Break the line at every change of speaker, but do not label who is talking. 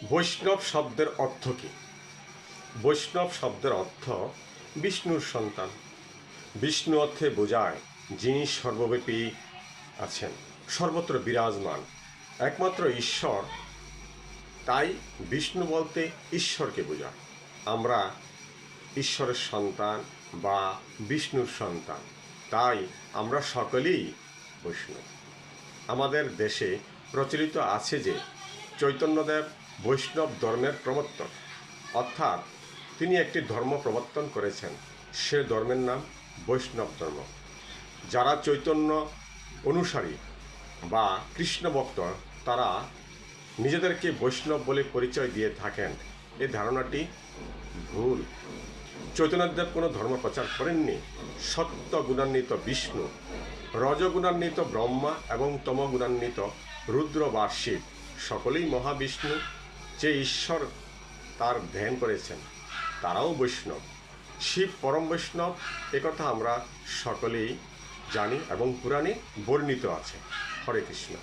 বৈষ্ণব শব্দের অর্থ কী? বৈষ্ণব শব্দের অর্থ বিষ্ণুর সন্তান। বিষ্ণু অর্থে বোঝায় যিনি সর্বব্যাপী আছেন, সর্বত্র বিরাজমান, একমাত্র ঈশ্বর। তাই বিষ্ণু বলতে ঈশ্বরকে বোঝায়। আমরা ঈশ্বরের সন্তান বা বিষ্ণুর সন্তান, তাই আমরা সকলেই বৈষ্ণব। আমাদের দেশে প্রচলিত আছে যে চৈতন্যদেব বৈষ্ণব ধর্মের প্রবর্তক, অর্থাৎ তিনি একটি ধর্ম প্রবর্তন করেছেন। সে ধর্মের নাম বৈষ্ণব ধর্ম। যারা চৈতন্য অনুসারী বা কৃষ্ণ ভক্ত, তারা নিজেদেরকে বৈষ্ণব বলে পরিচয় দিয়ে থাকেন। এই ধারণাটি ভুল। চৈতন্যদেব কোনো ধর্ম প্রচার করেননি। সত্য গুণান্বিত বিষ্ণু, রজগুণান্বিত ব্রহ্মা এবং তমগুণান্বিত রুদ্র বা শিব সকলেই মহাবিষ্ণু যে ঈশ্বর তার ধ্যান করেছেন, তারাও বৈষ্ণব। শিব পরম বৈষ্ণব, একথা আমরা সকলেই জানি এবং পুরাণে বর্ণিত আছে। হরে কৃষ্ণ।